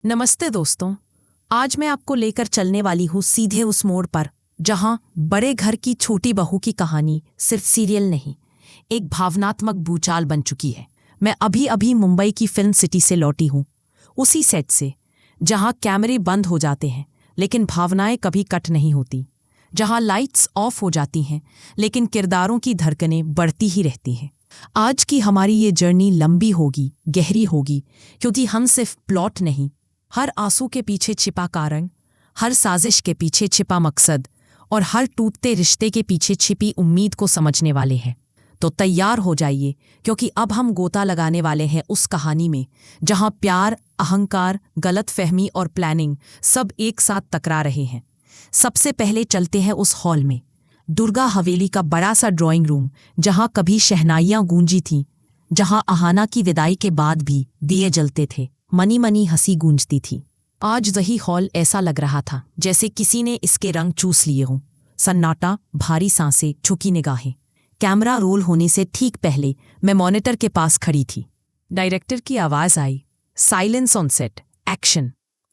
नमस्ते दोस्तों। आज मैं आपको लेकर चलने वाली हूँ सीधे उस मोड़ पर जहाँ बड़े घर की छोटी बहू की कहानी सिर्फ सीरियल नहीं, एक भावनात्मक भूचाल बन चुकी है। मैं अभी अभी मुंबई की फिल्म सिटी से लौटी हूँ, उसी सेट से जहाँ कैमरे बंद हो जाते हैं लेकिन भावनाएं कभी कट नहीं होती, जहाँ लाइट्स ऑफ हो जाती हैं लेकिन किरदारों की धड़कनें बढ़ती ही रहती हैं। आज की हमारी ये जर्नी लंबी होगी, गहरी होगी, क्योंकि हम सिर्फ प्लॉट नहीं, हर आंसू के पीछे छिपा कारण, हर साजिश के पीछे छिपा मकसद और हर टूटते रिश्ते के पीछे छिपी उम्मीद को समझने वाले हैं। तो तैयार हो जाइए, क्योंकि अब हम गोता लगाने वाले हैं उस कहानी में जहां प्यार, अहंकार, गलतफहमी और प्लानिंग सब एक साथ टकरा रहे हैं। सबसे पहले चलते हैं उस हॉल में, दुर्गा हवेली का बड़ा सा ड्राइंग रूम, जहां कभी शहनाइयां गूंजी थीं, जहां अहाना की विदाई के बाद भी दिए जलते थे, मनी मनी हंसी गूंजती थी। आज वही हॉल ऐसा लग रहा था जैसे किसी ने इसके रंग चूस लिए हों। सन्नाटा, भारी सांसें, झुकी निगाहें। कैमरा रोल होने से ठीक पहले मैं मॉनिटर के पास खड़ी थी। डायरेक्टर की आवाज आई, साइलेंस ऑन सेट, एक्शन।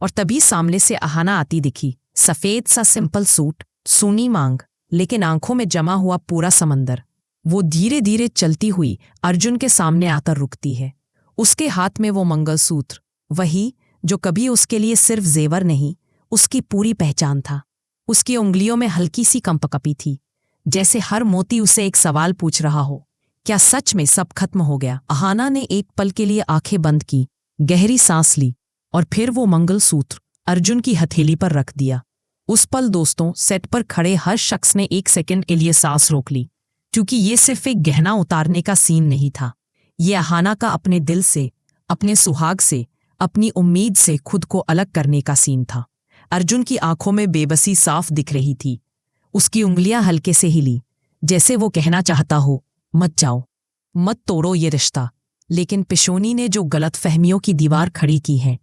और तभी सामने से अहाना आती दिखी, सफेद सा सिंपल सूट, सूनी मांग, लेकिन आंखों में जमा हुआ पूरा समंदर। वो धीरे धीरे चलती हुई अर्जुन के सामने आकर रुकती है। उसके हाथ में वो मंगलसूत्र, वही जो कभी उसके लिए सिर्फ जेवर नहीं, उसकी पूरी पहचान था। उसकी उंगलियों में हल्की सी कंपकपी थी, जैसे हर मोती उसे एक सवाल पूछ रहा हो, क्या सच में सब खत्म हो गया? अहाना ने एक पल के लिए आंखें बंद की, गहरी सांस ली और फिर वो मंगलसूत्र अर्जुन की हथेली पर रख दिया। उस पल दोस्तों, सेट पर खड़े हर शख्स ने एक सेकंड के लिए सांस रोक ली, क्योंकि ये सिर्फ एक गहना उतारने का सीन नहीं था। ये अहाना का अपने दिल से, अपने सुहाग से, अपनी उम्मीद से खुद को अलग करने का सीन था। अर्जुन की आंखों में बेबसी साफ दिख रही थी। उसकी उंगलियां हल्के से हिली, जैसे वो कहना चाहता हो, मत जाओ, मत तोड़ो ये रिश्ता। लेकिन पिशोनी ने जो गलतफहमियों की दीवार खड़ी की है,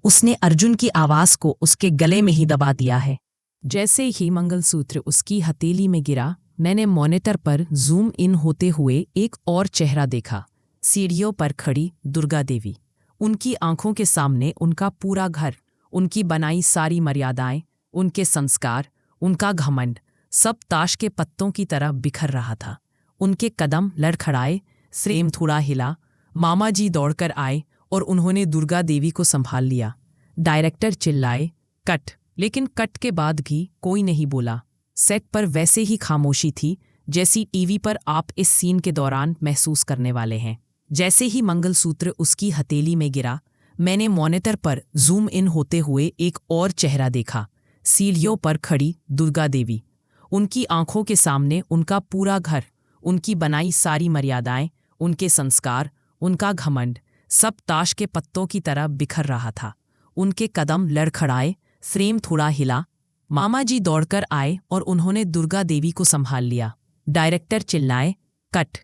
उसने अर्जुन की आवाज को उसके गले में ही दबा दिया है। जैसे ही मंगलसूत्र उसकी हथेली में गिरा, मैंने मॉनिटर पर जूम इन होते हुए एक और चेहरा देखा। सीढ़ियों पर खड़ी दुर्गा देवी। उनकी आंखों के सामने उनका पूरा घर, उनकी बनाई सारी मर्यादाएं, उनके संस्कार, उनका घमंड, सब ताश के पत्तों की तरह बिखर रहा था। उनके कदम लड़खड़ाए, फ्रेम थोड़ा हिला, मामा जी दौड़कर आए और उन्होंने दुर्गा देवी को संभाल लिया। डायरेक्टर चिल्लाए, कट। लेकिन कट के बाद भी कोई नहीं बोला। सेट पर वैसे ही खामोशी थी जैसी टीवी पर आप इस सीन के दौरान महसूस करने वाले हैं। जैसे ही मंगलसूत्र उसकी हथेली में गिरा, मैंने मॉनिटर पर जूम इन होते हुए एक और चेहरा देखा। सीढ़ियों पर खड़ी दुर्गा देवी। उनकी आंखों के सामने उनका पूरा घर, उनकी बनाई सारी मर्यादाएं, उनके संस्कार, उनका घमंड, सब ताश के पत्तों की तरह बिखर रहा था। उनके कदम लड़खड़ाए, फ्रेम थोड़ा हिला, मामा जी दौड़कर आए और उन्होंने दुर्गा देवी को संभाल लिया। डायरेक्टर चिल्लाए, कट।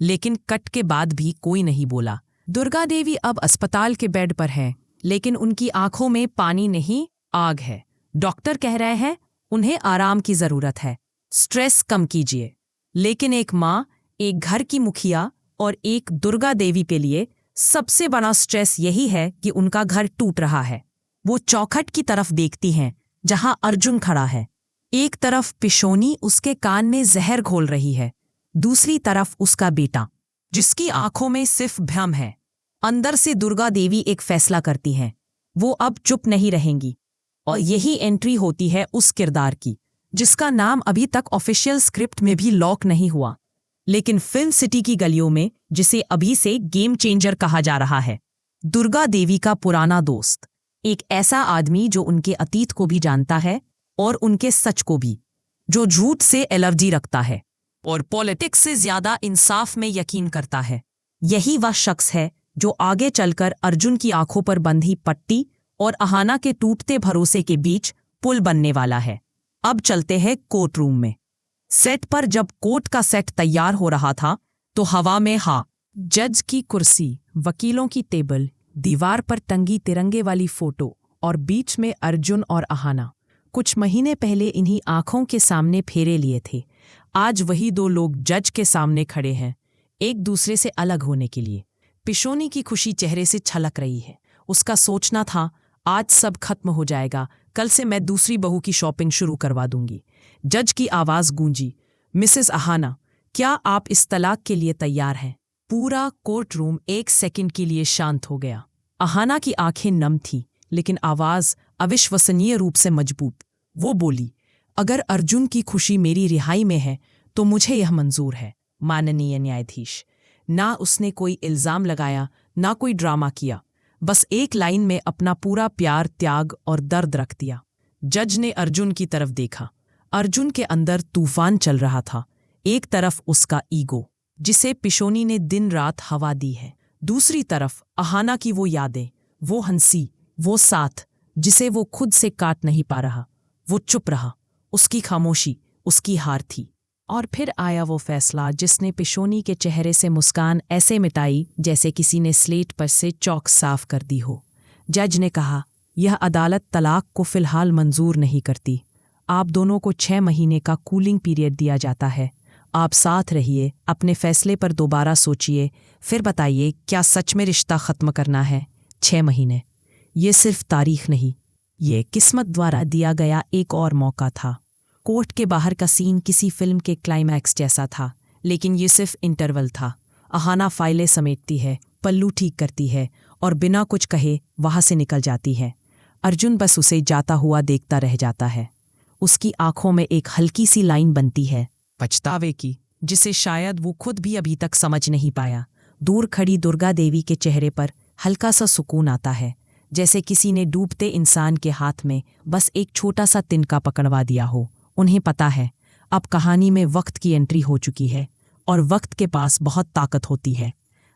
लेकिन कट के बाद भी कोई नहीं बोला। दुर्गा देवी अब अस्पताल के बेड पर है, लेकिन उनकी आंखों में पानी नहीं, आग है। डॉक्टर कह रहे हैं उन्हें आराम की जरूरत है, स्ट्रेस कम कीजिए। लेकिन एक माँ, एक घर की मुखिया और एक दुर्गा देवी के लिए सबसे बड़ा स्ट्रेस यही है कि उनका घर टूट रहा है। वो चौखट की तरफ देखती हैं जहां अर्जुन खड़ा है। एक तरफ पिशोनी उसके कान में जहर घोल रही है, दूसरी तरफ उसका बेटा, जिसकी आंखों में सिर्फ भ्रम है। अंदर से दुर्गा देवी एक फैसला करती हैं, वो अब चुप नहीं रहेंगी। और यही एंट्री होती है उस किरदार की, जिसका नाम अभी तक ऑफिशियल स्क्रिप्ट में भी लॉक नहीं हुआ, लेकिन फिल्म सिटी की गलियों में जिसे अभी से गेम चेंजर कहा जा रहा है। दुर्गा देवी का पुराना दोस्त, एक ऐसा आदमी जो उनके अतीत को भी जानता है और उनके सच को भी, जो झूठ से एलर्जी रखता है और पॉलिटिक्स से ज्यादा इंसाफ में यकीन करता है। यही वह शख्स है जो आगे चलकर अर्जुन की आंखों पर बंधी पट्टी और अहाना के टूटते भरोसे के बीच पुल बनने वाला है। अब चलते हैं कोर्ट रूम में। सेट पर जब कोर्ट का सेट तैयार हो रहा था तो हवा में जज की कुर्सी, वकीलों की टेबल, दीवार पर टंगी तिरंगे वाली फोटो और बीच में अर्जुन और अहाना। कुछ महीने पहले इन्हीं आंखों के सामने फेरे लिए थे। आज वही दो लोग जज के सामने खड़े हैं, एक दूसरे से अलग होने के लिए। पिशोनी की खुशी चेहरे से छलक रही है। उसका सोचना था आज सब खत्म हो जाएगा, कल से मैं दूसरी बहू की शॉपिंग शुरू करवा दूंगी। जज की आवाज गूंजी, मिसेस अहाना, क्या आप इस तलाक के लिए तैयार हैं? पूरा कोर्ट रूम एक सेकंड के लिए शांत हो गया। अहाना की आंखें नम थीं, लेकिन आवाज अविश्वसनीय रूप से मजबूत। वो बोली, अगर अर्जुन की खुशी मेरी रिहाई में है तो मुझे यह मंजूर है, माननीय न्यायाधीश। ना उसने कोई इल्जाम लगाया, ना कोई ड्रामा किया, बस एक लाइन में अपना पूरा प्यार, त्याग और दर्द रख दिया। जज ने अर्जुन की तरफ देखा। अर्जुन के अंदर तूफान चल रहा था। एक तरफ उसका ईगो, जिसे पिशोनी ने दिन रात हवा दी है, दूसरी तरफ अहाना की वो यादें, वो हंसी, वो साथ जिसे वो खुद से काट नहीं पा रहा। वो चुप रहा, उसकी खामोशी उसकी हार थी। और फिर आया वो फैसला जिसने पिशोनी के चेहरे से मुस्कान ऐसे मिटाई जैसे किसी ने स्लेट पर से चौक साफ कर दी हो। जज ने कहा, यह अदालत तलाक को फिलहाल मंजूर नहीं करती। आप दोनों को 6 महीने का कूलिंग पीरियड दिया जाता है। आप साथ रहिए, अपने फैसले पर दोबारा सोचिए, फिर बताइए क्या सच में रिश्ता खत्म करना है। 6 महीने, ये सिर्फ तारीख नहीं, ये किस्मत द्वारा दिया गया एक और मौका था। कोर्ट के बाहर का सीन किसी फिल्म के क्लाइमैक्स जैसा था, लेकिन ये सिर्फ इंटरवल था। अहाना फाइलें समेटती है, पल्लू ठीक करती है और बिना कुछ कहे वहां से निकल जाती है। अर्जुन बस उसे जाता हुआ देखता रह जाता है। उसकी आंखों में एक हल्की सी लाइन बनती है, पछतावे की, जिसे शायद वो खुद भी अभी तक समझ नहीं पाया। दूर खड़ी दुर्गा देवी के चेहरे पर हल्का सा सुकून आता है, जैसे किसी ने डूबते इंसान के हाथ में बस एक छोटा सा तिनका पकड़वा दिया हो। उन्हें पता है अब कहानी में वक्त की एंट्री हो चुकी है और वक्त के पास बहुत ताकत होती है।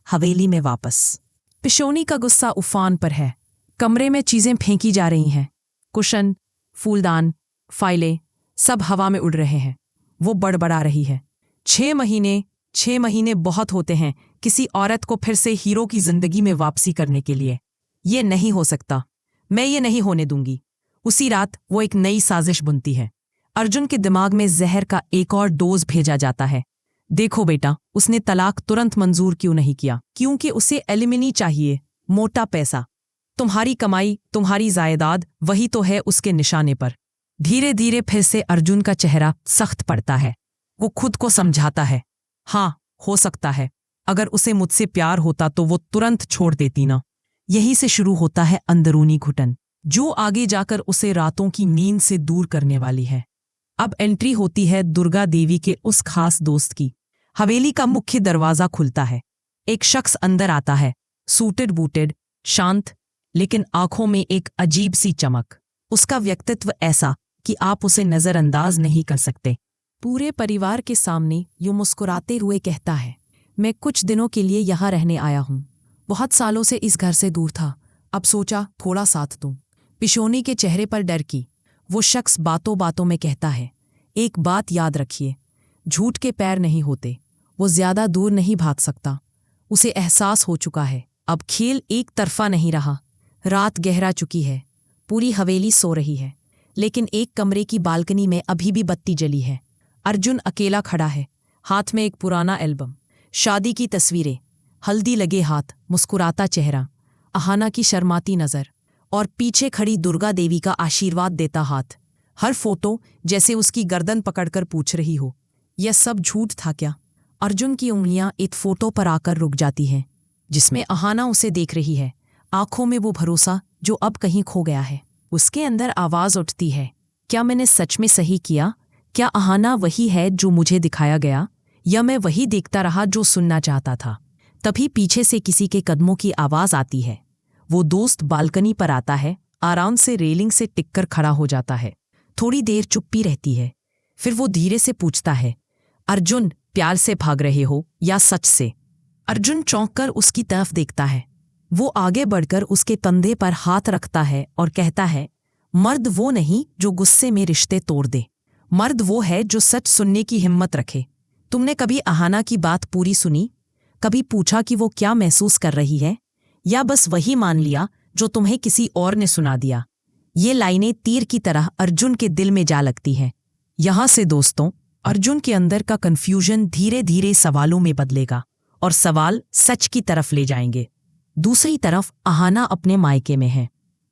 हवेली में वापस पिशोनी का गुस्सा उफान पर है। कमरे में चीजें फेंकी जा रही हैं, कुशन, फूलदान, फाइलें, सब हवा में उड़ रहे हैं। वो बड़बड़ा रही है, 6 महीने बहुत होते हैं किसी औरत को फिर से हीरो की जिंदगी में वापसी करने के लिए। ये नहीं हो सकता, मैं ये नहीं होने दूंगी। उसी रात वो एक नई साजिश बुनती है। अर्जुन के दिमाग में जहर का एक और डोज भेजा जाता है। देखो बेटा, उसने तलाक तुरंत मंजूर क्यों नहीं किया? क्योंकि उसे एलिमिनी चाहिए, मोटा पैसा। तुम्हारी कमाई, तुम्हारी जायदाद, वही तो है उसके निशाने पर। धीरे धीरे फिर से अर्जुन का चेहरा सख्त पड़ता है। वो खुद को समझाता है, हाँ हो सकता है, अगर उसे मुझसे प्यार होता तो वो तुरंत छोड़ देती ना। यहीं से शुरू होता है अंदरूनी घुटन, जो आगे जाकर उसे रातों की नींद से दूर करने वाली है। अब एंट्री होती है दुर्गा देवी के उस खास दोस्त की। हवेली का मुख्य दरवाजा खुलता है। एक शख्स अंदर आता है, सूटेड बूटेड, शांत, लेकिन आंखों में एक अजीब सी चमक। उसका व्यक्तित्व ऐसा कि आप उसे नजरअंदाज नहीं कर सकते। पूरे परिवार के सामने यूं मुस्कुराते हुए कहता है, मैं कुछ दिनों के लिए यहाँ रहने आया हूँ। बहुत सालों से इस घर से दूर था, अब सोचा थोड़ा साथ दूं। पिशोनी के चेहरे पर डर की। वो शख्स बातों बातों में कहता है, एक बात याद रखिए, झूठ के पैर नहीं होते। वो ज्यादा दूर नहीं भाग सकता। उसे एहसास हो चुका है, अब खेल एक तरफा नहीं रहा। रात गहरा चुकी है, पूरी हवेली सो रही है, लेकिन एक कमरे की बालकनी में अभी भी बत्ती जली है। अर्जुन अकेला खड़ा है, हाथ में एक पुराना एल्बम, शादी की तस्वीरें, हल्दी लगे हाथ, मुस्कुराता चेहरा, अहाना की शर्माती नज़र और पीछे खड़ी दुर्गा देवी का आशीर्वाद देता हाथ। हर फोटो जैसे उसकी गर्दन पकड़कर पूछ रही हो, यह सब झूठ था क्या? अर्जुन की उंगलियां एक फोटो पर आकर रुक जाती हैं, जिसमें अहाना उसे देख रही है, आंखों में वो भरोसा जो अब कहीं खो गया है। उसके अंदर आवाज उठती है, क्या मैंने सच में सही किया? क्या अहाना वही है जो मुझे दिखाया गया, या मैं वही देखता रहा जो सुनना चाहता था? तभी पीछे से किसी के कदमों की आवाज आती है। वो दोस्त बालकनी पर आता है, आराम से रेलिंग से टिककर खड़ा हो जाता है। थोड़ी देर चुप्पी रहती है, फिर वो धीरे से पूछता है, अर्जुन, प्यार से भाग रहे हो या सच से? अर्जुन चौंक कर उसकी तरफ देखता है। वो आगे बढ़कर उसके कंधे पर हाथ रखता है और कहता है, मर्द वो नहीं जो गुस्से में रिश्ते तोड़ दे, मर्द वो है जो सच सुनने की हिम्मत रखे। तुमने कभी अहाना की बात पूरी सुनी? कभी पूछा कि वो क्या महसूस कर रही है, या बस वही मान लिया जो तुम्हें किसी और ने सुना दिया? ये लाइनें तीर की तरह अर्जुन के दिल में जा लगती हैं। यहां से दोस्तों, अर्जुन के अंदर का कन्फ्यूजन धीरे धीरे सवालों में बदलेगा और सवाल सच की तरफ ले जाएंगे। दूसरी तरफ अहाना अपने मायके में है।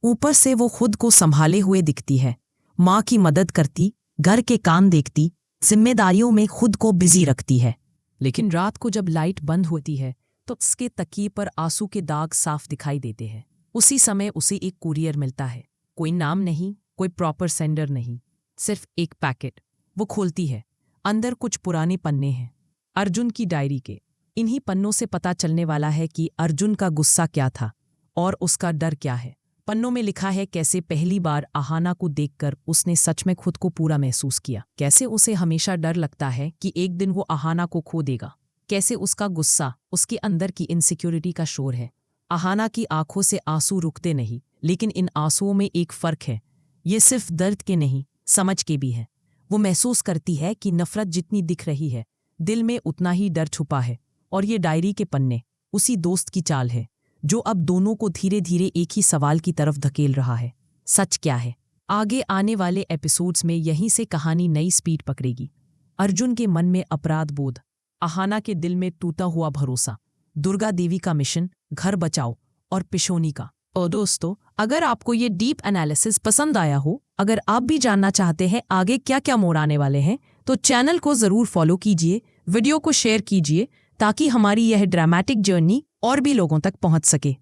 ऊपर से वो खुद को संभाले हुए दिखती है, माँ की मदद करती, घर के काम देखती, जिम्मेदारियों में खुद को बिजी रखती है। लेकिन रात को जब लाइट बंद होती है तो उसके तकिए पर आंसू के दाग साफ दिखाई देते हैं। उसी समय उसे एक कुरियर मिलता है। कोई नाम नहीं, कोई प्रॉपर सेंडर नहीं, सिर्फ एक पैकेट। वो खोलती है, अंदर कुछ पुराने पन्ने हैं, अर्जुन की डायरी के। इन्हीं पन्नों से पता चलने वाला है कि अर्जुन का गुस्सा क्या था और उसका डर क्या है। पन्नों में लिखा है कैसे पहली बार आहाना को देखकर उसने सच में खुद को पूरा महसूस किया, कैसे उसे हमेशा डर लगता है कि एक दिन वो आहाना को खो देगा, कैसे उसका गुस्सा उसके अंदर की इनसिक्योरिटी का शोर है। आहाना की आंखों से आंसू रुकते नहीं, लेकिन इन आंसुओं में एक फर्क है, ये सिर्फ दर्द के नहीं, समझ के भी है। वो महसूस करती है कि नफरत जितनी दिख रही है, दिल में उतना ही डर छुपा है। और ये डायरी के पन्ने उसी दोस्त की चाल है जो अब दोनों को धीरे धीरे एक ही सवाल की तरफ धकेल रहा है, सच क्या है। आगे आने वाले एपिसोड्स में यहीं से कहानी नई स्पीड पकड़ेगी। अर्जुन के मन में अपराध बोध, आहाना के दिल में टूटा हुआ भरोसा, दुर्गा देवी का मिशन, घर बचाओ और पिशोनी का। और दोस्तों, अगर आपको ये डीप एनालिसिस पसंद आया हो, अगर आप भी जानना चाहते हैं आगे क्या क्या मोड़ आने वाले हैं, तो चैनल को ज़रूर फॉलो कीजिए, वीडियो को शेयर कीजिए ताकि हमारी यह ड्रामेटिक जर्नी और भी लोगों तक पहुंच सके।